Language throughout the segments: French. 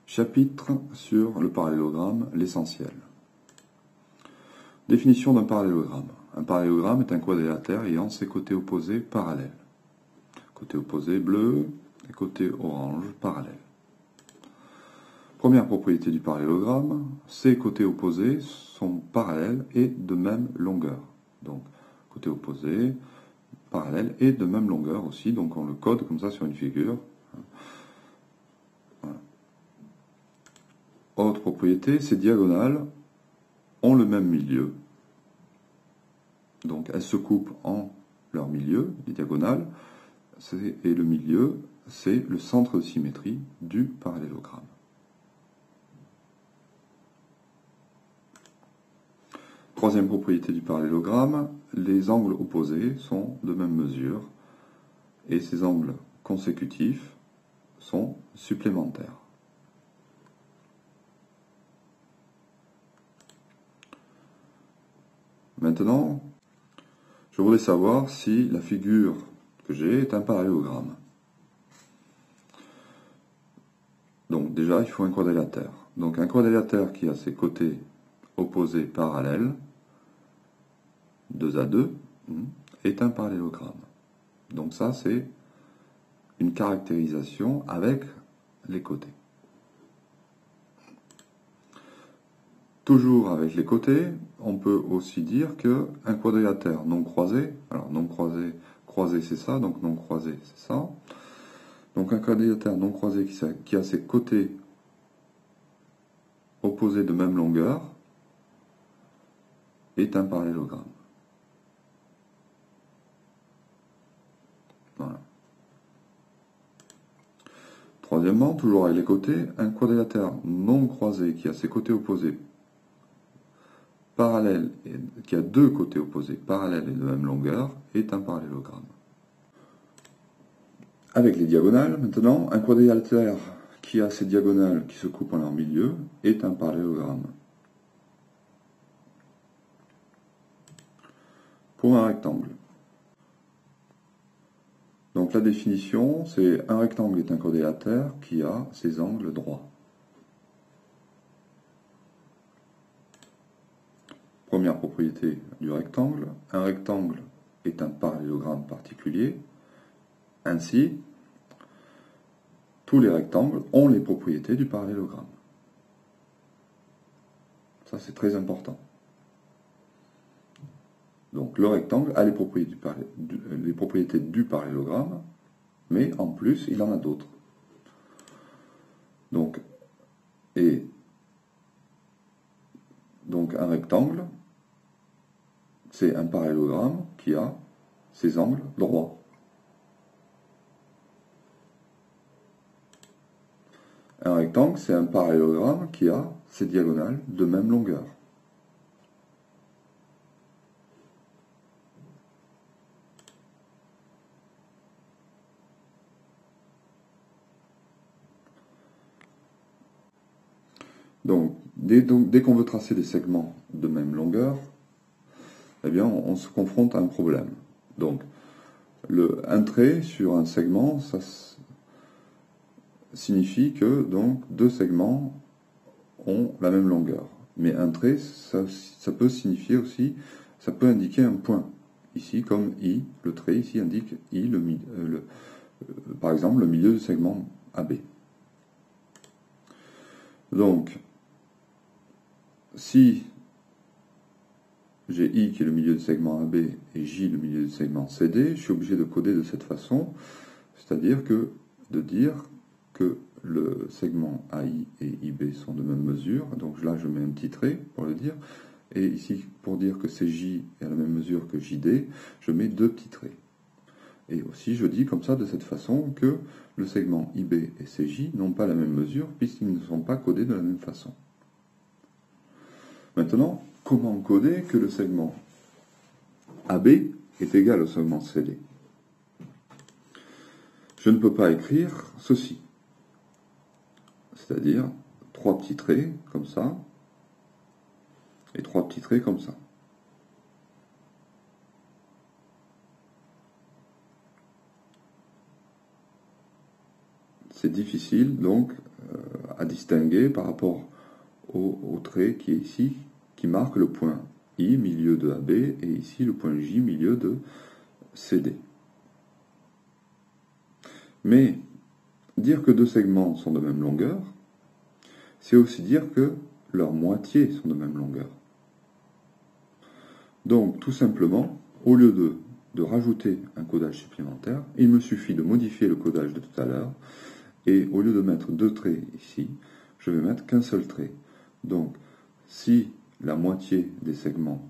Chapitre sur le parallélogramme, l'essentiel. Définition d'un parallélogramme. Un parallélogramme est un quadrilatère ayant ses côtés opposés parallèles. Côté opposé bleu et côté orange parallèles. Première propriété du parallélogramme, ses côtés opposés sont parallèles et de même longueur. Donc, côté opposé, parallèle et de même longueur aussi, donc on le code comme ça sur une figure. Voilà. Autre propriété, ces diagonales ont le même milieu. Donc elles se coupent en leur milieu, les diagonales, et le milieu, c'est le centre de symétrie du parallélogramme. Troisième propriété du parallélogramme, les angles opposés sont de même mesure et ces angles consécutifs sont supplémentaires. Maintenant, je voudrais savoir si la figure que j'ai est un parallélogramme. Donc déjà, il faut un quadrilatère. Donc un quadrilatère qui a ses côtés opposés parallèles, 2 à 2, est un parallélogramme. Donc ça, c'est une caractérisation avec les côtés. Toujours avec les côtés, on peut aussi dire qu'un quadrilatère non croisé, alors non croisé, croisé c'est ça, donc non croisé c'est ça. Donc un quadrilatère non croisé qui a ses côtés opposés de même longueur est un parallélogramme. Voilà. Troisièmement, toujours avec les côtés, un quadrilatère non croisé qui a ses côtés opposés parallèles, qui a deux côtés opposés parallèles et de même longueur, est un parallélogramme. Avec les diagonales, maintenant, un quadrilatère qui a ses diagonales qui se coupent en leur milieu est un parallélogramme. Pour un rectangle. Donc la définition, c'est un rectangle est un quadrilatère qui a ses angles droits. Première propriété du rectangle, un rectangle est un parallélogramme particulier. Ainsi, tous les rectangles ont les propriétés du parallélogramme. Ça, c'est très important. Donc, le rectangle a les propriétés du parallélogramme, mais en plus, il en a d'autres. Donc, un rectangle, c'est un parallélogramme qui a ses angles droits. Un rectangle, c'est un parallélogramme qui a ses diagonales de même longueur. Donc, dès qu'on veut tracer des segments de même longueur, eh bien, on se confronte à un problème. Donc, un trait sur un segment, ça signifie que donc deux segments ont la même longueur. Mais un trait, ça peut signifier aussi, ça peut indiquer un point. Ici, comme I, le trait ici indique I, par exemple, le milieu du segment AB. Donc, si j'ai I qui est le milieu du segment AB et J le milieu du segment CD, je suis obligé de coder de cette façon, c'est-à-dire de dire que le segment AI et IB sont de même mesure, donc là je mets un petit trait pour le dire, et ici pour dire que CJ est à la même mesure que JD, je mets deux petits traits. Et aussi je dis comme ça de cette façon que le segment IB et CJ n'ont pas la même mesure puisqu'ils ne sont pas codés de la même façon. Maintenant, comment coder que le segment AB est égal au segment CD? Je ne peux pas écrire ceci. C'est-à-dire 3 petits traits comme ça et 3 petits traits comme ça. C'est difficile, donc à distinguer par rapport au trait qui est ici, qui marque le point I, milieu de AB, et ici le point J, milieu de CD. Mais dire que deux segments sont de même longueur, c'est aussi dire que leurs moitiés sont de même longueur. Donc, tout simplement, au lieu de rajouter un codage supplémentaire, il me suffit de modifier le codage de tout à l'heure, et au lieu de mettre deux traits ici, je vais mettre qu'un seul trait. Donc, si la moitié des segments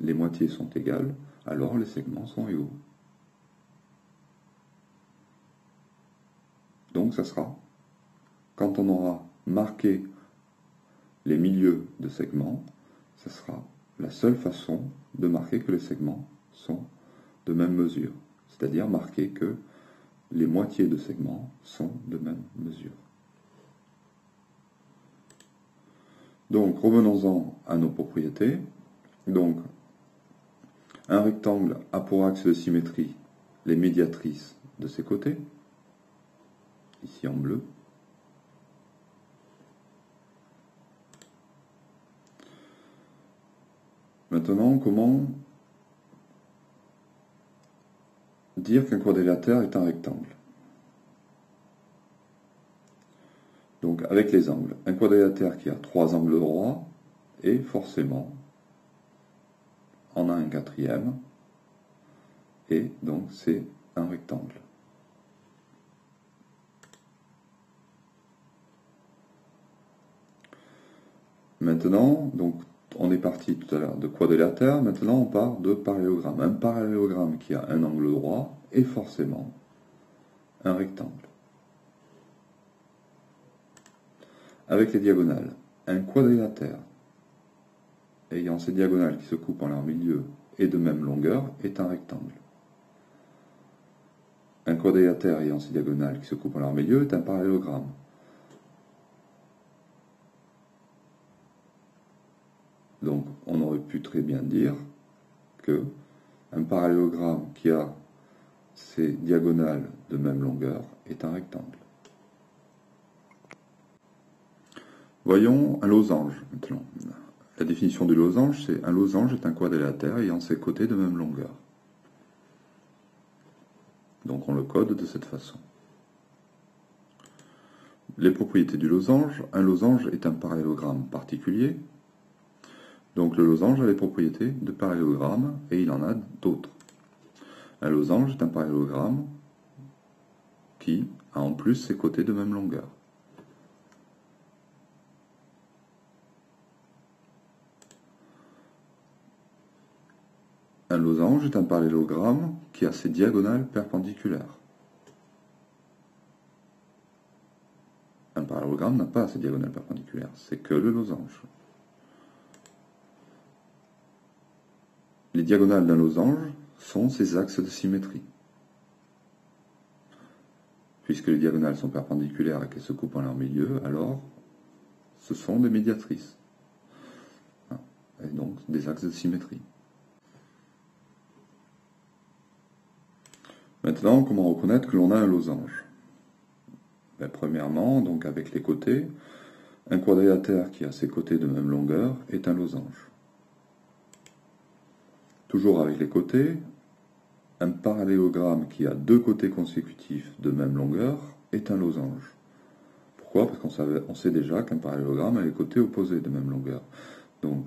les moitiés sont égales, alors les segments sont égaux. Donc, ça sera, quand on aura marqué les milieux de segments, ça sera la seule façon de marquer que les segments sont de même mesure, c'est-à-dire marquer que les moitiés de segments sont de même mesure. Donc, revenons-en à nos propriétés. Donc, un rectangle a pour axe de symétrie les médiatrices de ses côtés, ici en bleu. Maintenant, comment dire qu'un quadrilatère est un rectangle? Donc, avec les angles, un quadrilatère qui a trois angles droits est forcément en a un quatrième, et donc c'est un rectangle. Maintenant, donc on est parti tout à l'heure de quadrilatère, maintenant on part de parallélogramme. Un parallélogramme qui a un angle droit est forcément un rectangle. Avec les diagonales, un quadrilatère ayant ses diagonales qui se coupent en leur milieu et de même longueur est un rectangle. Un quadrilatère ayant ses diagonales qui se coupent en leur milieu est un parallélogramme. Donc on aurait pu très bien dire que un parallélogramme qui a ses diagonales de même longueur est un rectangle. Voyons un losange maintenant. La définition du losange, c'est un losange est un quadrilatère ayant ses côtés de même longueur. Donc on le code de cette façon. Les propriétés du losange. Un losange est un parallélogramme particulier. Donc le losange a les propriétés de parallélogramme et il en a d'autres. Un losange est un parallélogramme qui a en plus ses côtés de même longueur. Un losange est un parallélogramme qui a ses diagonales perpendiculaires. Un parallélogramme n'a pas ses diagonales perpendiculaires, c'est que le losange. Les diagonales d'un losange sont ses axes de symétrie. Puisque les diagonales sont perpendiculaires et qu'elles se coupent en leur milieu, alors ce sont des médiatrices. Et donc des axes de symétrie. Maintenant, comment reconnaître que l'on a un losange? Premièrement, donc avec les côtés, un quadrilatère qui a ses côtés de même longueur est un losange. Toujours avec les côtés, un parallélogramme qui a deux côtés consécutifs de même longueur est un losange. Pourquoi? Parce qu'on sait déjà qu'un parallélogramme a les côtés opposés de même longueur. Donc,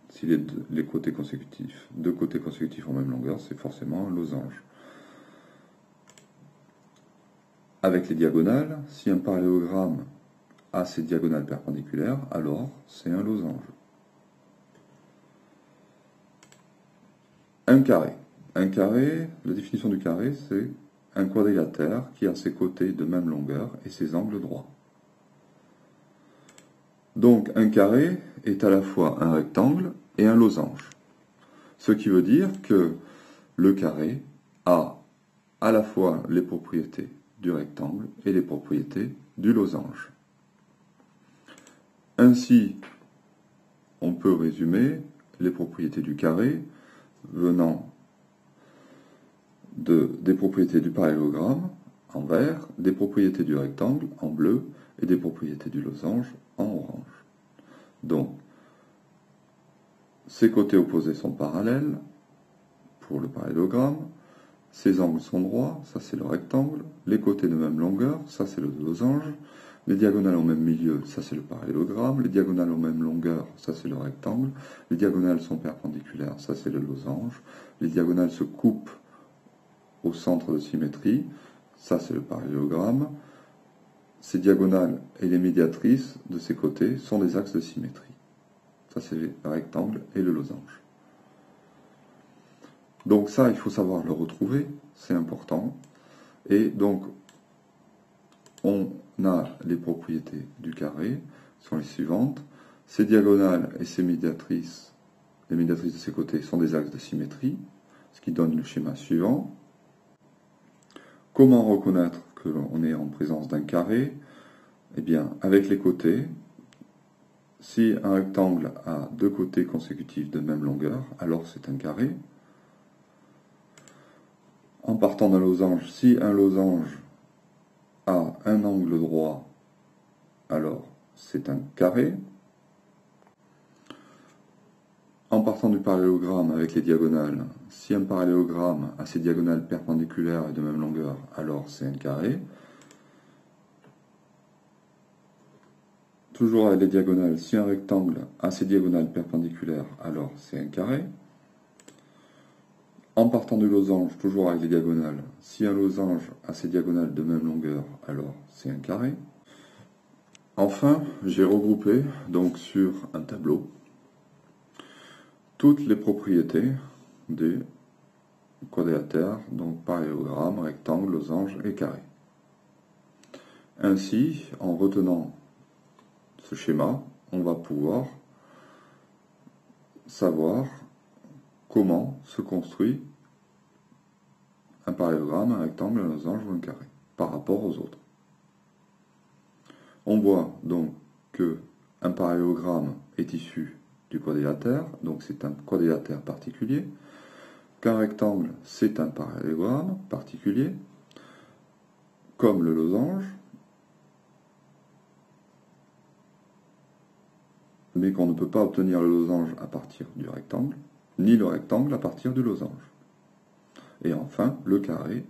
si les côtés consécutifs, deux côtés consécutifs en même longueur, c'est forcément un losange. Avec les diagonales, si un parallélogramme a ses diagonales perpendiculaires, alors c'est un losange. Un carré. Un carré, la définition du carré, c'est un quadrilatère qui a ses côtés de même longueur et ses angles droits. Donc un carré est à la fois un rectangle et un losange. Ce qui veut dire que le carré a à la fois les propriétés du rectangle et les propriétés du losange. Ainsi, on peut résumer les propriétés du carré venant des propriétés du parallélogramme en vert, des propriétés du rectangle en bleu et des propriétés du losange en orange. Donc, ces côtés opposés sont parallèles pour le parallélogramme, ces angles sont droits, ça c'est le rectangle, les côtés de même longueur, ça c'est le losange, les diagonales au même milieu, ça c'est le parallélogramme, les diagonales aux même longueur, ça c'est le rectangle, les diagonales sont perpendiculaires, ça c'est le losange, les diagonales se coupent au centre de symétrie, ça c'est le parallélogramme, ces diagonales et les médiatrices de ces côtés sont des axes de symétrie. Ça c'est le rectangle et le losange. Donc ça, il faut savoir le retrouver, c'est important. Et donc, on a les propriétés du carré, sont les suivantes. Ces diagonales et ces médiatrices, les médiatrices de ces côtés sont des axes de symétrie, ce qui donne le schéma suivant. Comment reconnaître que l'on est en présence d'un carré? Eh bien, avec les côtés, si un rectangle a deux côtés consécutifs de même longueur, alors c'est un carré. En partant d'un losange, si un losange a un angle droit, alors c'est un carré. En partant du parallélogramme avec les diagonales, si un parallélogramme a ses diagonales perpendiculaires et de même longueur, alors c'est un carré. Toujours avec les diagonales, si un rectangle a ses diagonales perpendiculaires, alors c'est un carré. En partant du losange, toujours avec les diagonales, si un losange a ses diagonales de même longueur, alors c'est un carré. Enfin, j'ai regroupé donc sur un tableau toutes les propriétés des quadrilatères, donc parallélogramme, rectangle, losange et carré. Ainsi, en retenant ce schéma, on va pouvoir savoir comment se construit un parallélogramme, un rectangle, un losange ou un carré par rapport aux autres. On voit donc que un parallélogramme est issu du quadrilatère, donc c'est un quadrilatère particulier, qu'un rectangle c'est un parallélogramme particulier, comme le losange, mais qu'on ne peut pas obtenir le losange à partir du rectangle, ni le rectangle à partir du losange. Et enfin, le carré,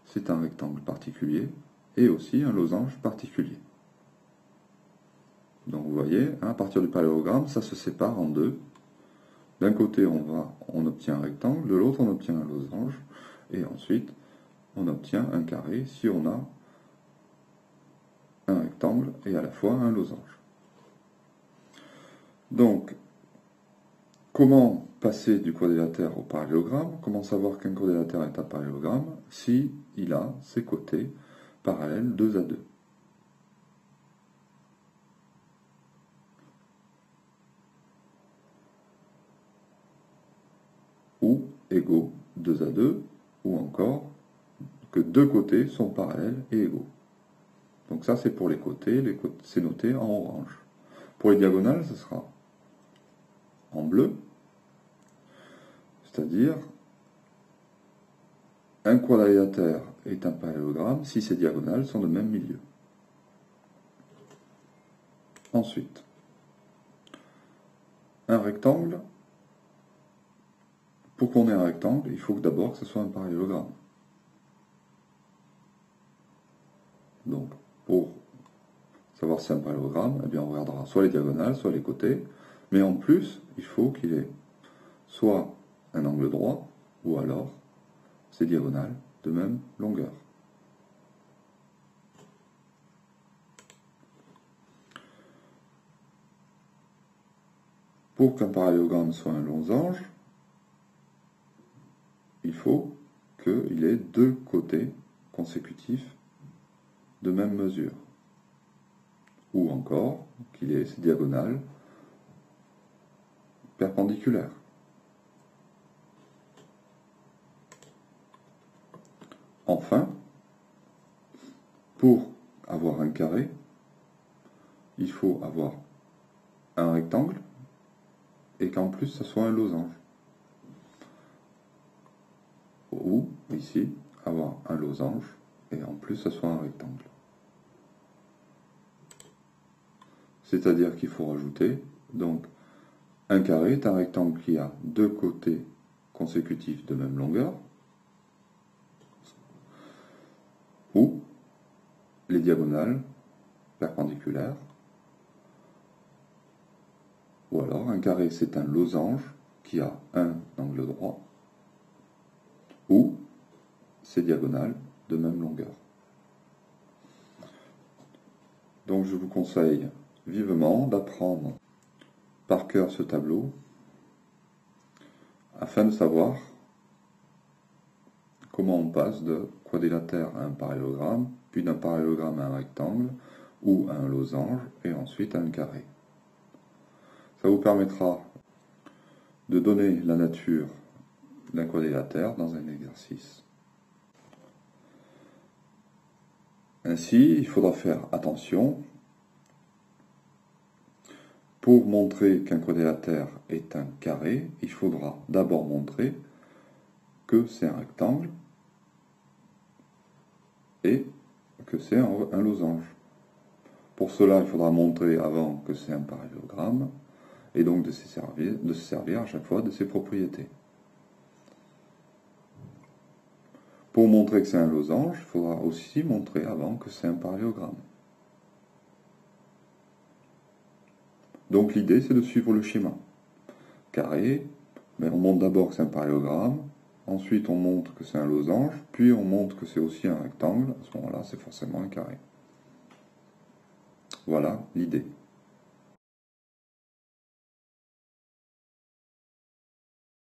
c'est un rectangle particulier et aussi un losange particulier. Donc vous voyez, à partir du parallélogramme, ça se sépare en deux. D'un côté, on obtient un rectangle, de l'autre, on obtient un losange, et ensuite, on obtient un carré si on a un rectangle et à la fois un losange. Donc, comment passer du quadrilatère au parallélogramme? Comment savoir qu'un quadrilatère est un parallélogramme si il a ses côtés parallèles 2 à 2? Ou égaux 2 à 2, ou encore que deux côtés sont parallèles et égaux. Donc ça c'est pour les côtés c'est noté en orange. Pour les diagonales, ce sera en bleu, c'est-à-dire un quadrilatère est un parallélogramme si ses diagonales sont de même milieu. Ensuite, un rectangle, pour qu'on ait un rectangle, il faut d'abord que ce soit un parallélogramme. Donc, pour savoir si c'est un parallélogramme, eh bien on regardera soit les diagonales, soit les côtés, mais en plus, il faut qu'il ait soit un angle droit, ou alors ses diagonales de même longueur. Pour qu'un parallélogramme soit un losange, il faut qu'il ait deux côtés consécutifs de même mesure, ou encore qu'il ait ses diagonales perpendiculaires. Enfin, pour avoir un carré, il faut avoir un rectangle et qu'en plus ça soit un losange. Ou, ici, avoir un losange et en plus ça soit un rectangle. c'est-à-dire qu'il faut rajouter, donc un carré est un rectangle qui a deux côtés consécutifs de même longueur, ou les diagonales perpendiculaires, ou alors un carré c'est un losange qui a un angle droit, ou ses diagonales de même longueur. Donc je vous conseille vivement d'apprendre par cœur ce tableau afin de savoir comment on passe de quadrilatère à un parallélogramme, puis d'un parallélogramme à un rectangle, ou à un losange, et ensuite à un carré. Ça vous permettra de donner la nature d'un quadrilatère dans un exercice. Ainsi, il faudra faire attention. Pour montrer qu'un quadrilatère est un carré, il faudra d'abord montrer que c'est un rectangle et que c'est un losange. Pour cela, il faudra montrer avant que c'est un parallélogramme et donc de se servir à chaque fois de ses propriétés. Pour montrer que c'est un losange, il faudra aussi montrer avant que c'est un parallélogramme. Donc l'idée, c'est de suivre le schéma. Carré, mais on montre d'abord que c'est un parallélogramme, ensuite on montre que c'est un losange, puis on montre que c'est aussi un rectangle. À ce moment-là, c'est forcément un carré. Voilà l'idée.